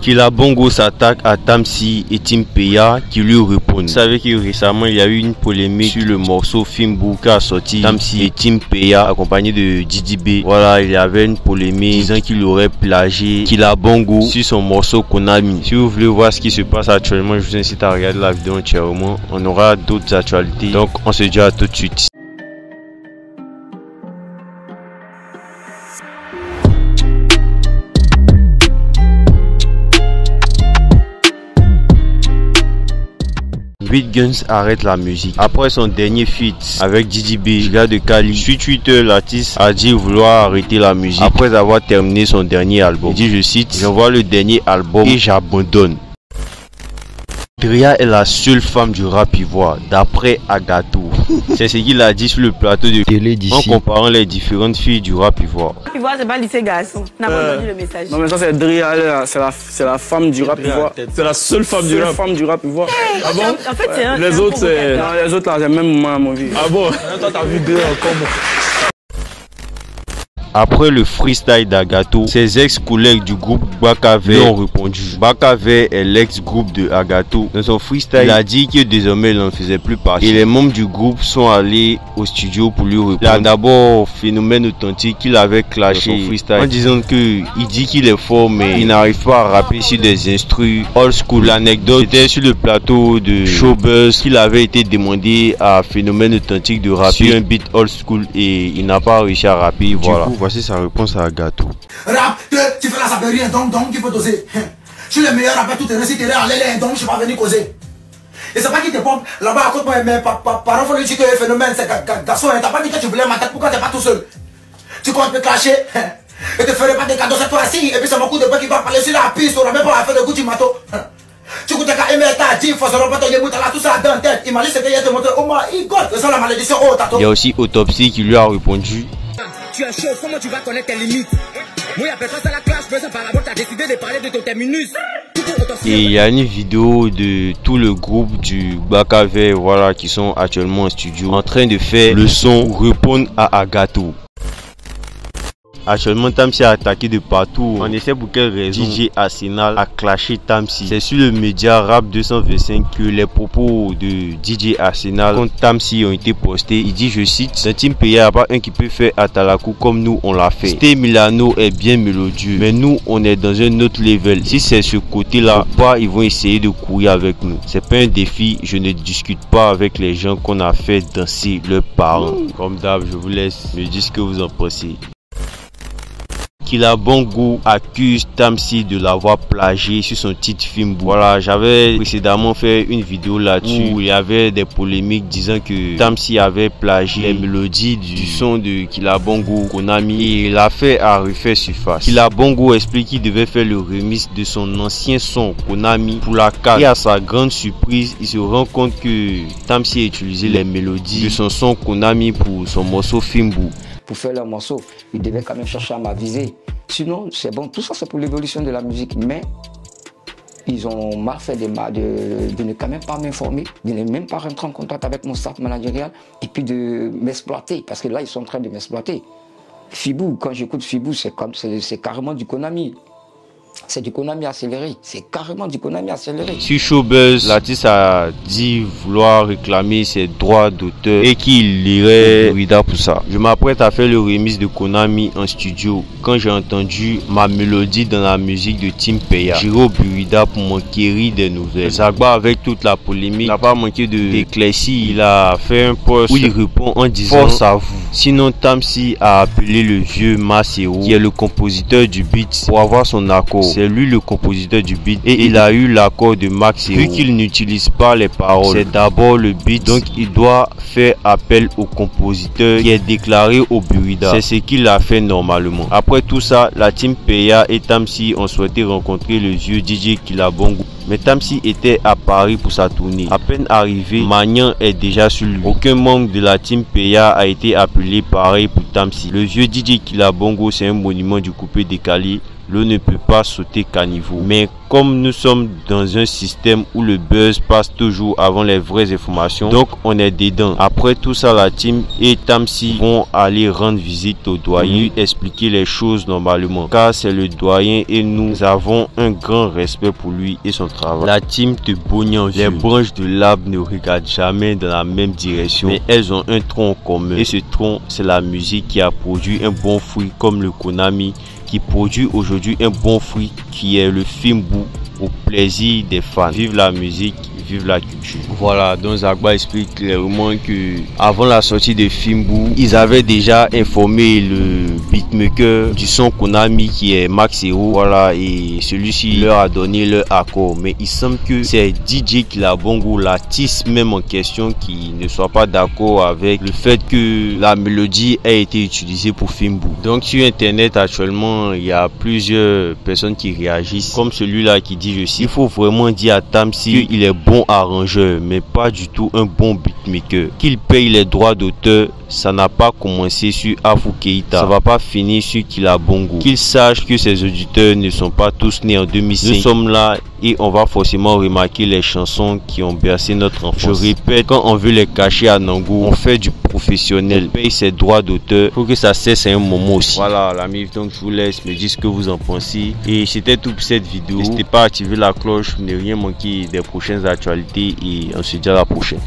Killa Bongo s'attaque à Tamsi et Tim Peya qui lui répondent. Vous savez que récemment il y a eu une polémique sur le morceau Fimbu qu'a sorti Tamsi et Tim Peya accompagné de Didi B. Voilà, il y avait une polémique disant qu'il aurait plagié Killa Bongo sur son morceau Konami. Si vous voulez voir ce qui se passe actuellement, je vous incite à regarder la vidéo entièrement. On aura d'autres actualités. Donc on se dit à tout de suite. Guns arrête la musique. Après son dernier feat avec Didi B, gars de Cali, sur Twitter, l'artiste a dit vouloir arrêter la musique après avoir terminé son dernier album. Il dit, je cite, j'envoie le dernier album et j'abandonne. Drea est la seule femme du rap ivoire, d'après Agato. C'est ce qu'il a dit sur le plateau de télé d'ici, en comparant les différentes filles du rap ivoire. Ivoire, c'est pas lycée garçon. On n'a pas entendu le message. Non, mais ça, c'est Drea, c'est la femme du rap ivoire. C'est la seule femme du rap ivoire. Ah bon? En fait, c'est un. Les autres, c'est. Non, les autres, là, c'est même moi, mon vie. Ah bon? Toi, t'as vu Drea comment? Après le freestyle d'Agato, ses ex-collègues du groupe Bakavé ont répondu. Bakavé est l'ex-groupe de Agato. Dans son freestyle, il a dit que désormais il n'en faisait plus partie. Et les membres du groupe sont allés au studio pour lui répondre. Il a d'abord Phénomène Authentique qu'il avait clashé son freestyle en disant qu'il dit qu'il est fort mais il n'arrive pas à rapper sur des instrus old school. L'anecdote était sur le plateau de Showbuzz qu'il avait été demandé à Phénomène Authentique de rapper sur un beat old school et il n'a pas réussi à rapper. Voilà. Voici sa réponse à Agato. Rap, tu fais la saperie, donc il faut doser. Je suis le meilleur rappeur, tout est récité, donc je suis pas venu causer. Et c'est pas qui te pompe, là-bas à côté de moi, mais par faut lui dire que le phénomène, c'est garçon, t'as pas dit que tu voulais ma tête, pourquoi t'es pas tout seul? Tu comptes me clasher, et te ferais pas des cadeaux cette fois-ci, et puis c'est mon coup de poing qui va parler sur la piste, on a même pas à faire de goût du mato. Tu coûtes qu'à aimer ta dit, faut se remettre les boutons là, tout ça dans la tête. Imagine ce qu'il y a de montrer, oh my god, c'est ça la malédiction, oh tato. Il y a aussi Autopsy qui lui a répondu. Tu es chaud, comment tu vas connaître tes limites? Moi, après ça, la classe, par la tu as décidé de parler de ton terminus. Et il y a une vidéo de tout le groupe du Bakavé, voilà, qui sont actuellement en studio en train de faire le son pour répondre à Agato. Actuellement, Tamsi est attaqué de partout. On essaie pour quelle raison DJ Arsenal a clashé Tamsi. C'est sur le média Rap 225 que les propos de DJ Arsenal contre Tamsi ont été postés. Il dit, je cite, dans Tim Peya, il n'y a pas un qui peut faire Atalakou comme nous on l'a fait. Stay Milano est bien mélodieux, mais nous on est dans un autre level. Si c'est ce côté-là, pas ils vont essayer de courir avec nous. C'est pas un défi, je ne discute pas avec les gens qu'on a fait danser leurs parents. Comme d'hab, je vous laisse me dire ce que vous en pensez. Killa Bongo accuse Tamsi de l'avoir plagié sur son titre Fimbu. Voilà, j'avais précédemment fait une vidéo là-dessus où il y avait des polémiques disant que Tamsi avait plagié les mélodies du son de Killa Bongo Konami et l'affaire a refait surface. Killa Bongo explique qu'il devait faire le remix de son ancien son Konami pour la carte et à sa grande surprise, il se rend compte que Tamsi a utilisé les mélodies de son son Konami pour son morceau Fimbu. Pour faire leur morceau, ils devaient quand même chercher à m'aviser. Sinon, c'est bon, tout ça c'est pour l'évolution de la musique. Mais ils ont mal fait de ne quand même pas m'informer, de ne même pas rentrer en contact avec mon staff managérial et puis de m'exploiter. Parce que là, ils sont en train de m'exploiter. Fimbu, quand j'écoute Fimbu, c'est carrément du Konami. C'est du Konami accéléré, c'est carrément du Konami accéléré. Sur Showbuzz, l'artiste a dit vouloir réclamer ses droits d'auteur et qu'il irait Burida pour ça. Je m'apprête à faire le remix de Konami en studio quand j'ai entendu ma mélodie dans la musique de Tim Peya. J'irai au Burida pour m'enquérir des nouvelles. Zagba, avec toute la polémique, n'a pas manqué d'éclaircie. Il a fait un post où il répond en disant force à vous. Sinon, Tamsi a appelé le vieux Macero, qui est le compositeur du beat, pour avoir son accord. C'est lui le compositeur du beat et il a eu l'accord de Max. Vu qu'il n'utilise pas les paroles, c'est d'abord le beat, donc il doit faire appel au compositeur qui est déclaré au Burida. C'est ce qu'il a fait normalement. Après tout ça, la team Peya et Tamsi ont souhaité rencontrer le vieux DJ Killa Bongo. Mais Tamsi était à Paris pour sa tournée. À peine arrivé, Magnan est déjà sur lui. Aucun membre de la team Peya a été appelé, pareil pour Tamsi. Le vieux DJ Killa Bongo, c'est un monument du coupé décalé. l'eau ne peut pas sauter caniveau. Mais comme nous sommes dans un système où le buzz passe toujours avant les vraies informations, donc on est dedans. Après tout ça, la team et Tamsi vont aller rendre visite au doyen, expliquer les choses normalement, car c'est le doyen et nous avons un grand respect pour lui et son travail. La team de Bognan, les branches de l'arbre ne regardent jamais dans la même direction, mais elles ont un tronc en commun, et ce tronc, c'est la musique qui a produit un bon fruit, comme le Konami qui produit aujourd'hui un bon fruit qui est le Fimbu, au plaisir des fans. Vive la musique, vive la culture. Voilà, donc Zagba explique clairement que avant la sortie de Fimbu, ils avaient déjà informé le beatmaker du son Konami qui est Max Hero. Voilà, et celui-ci leur a donné leur accord. Mais il semble que c'est DJ Kilabongo, l'artiste même en question, qui ne soit pas d'accord avec le fait que la mélodie a été utilisée pour Fimbu. Donc sur internet actuellement, il y a plusieurs personnes qui réagissent, comme celui-là qui dit je cite: il faut vraiment dire à Tamsi qu'il est bon arrangeur, mais pas du tout un bon beatmaker. Qu'il paye les droits d'auteur, ça n'a pas commencé sur Afou Keita, ça va pas finir sur Kilabongo. Qu'il sache que ses auditeurs ne sont pas tous nés en 2005. Nous sommes là et on va forcément remarquer les chansons qui ont bercé notre enfance. Je répète, quand on veut les cacher à Nango, on fait du professionnel, on paye ses droits d'auteur. Faut que ça cesse à un moment aussi. Voilà la MIF, donc je vous laisse me dire ce que vous en pensez. Et c'était tout pour cette vidéo. N'hésitez pas à activer la cloche pour ne rien manquer des prochaines actualités et on se dit à la prochaine.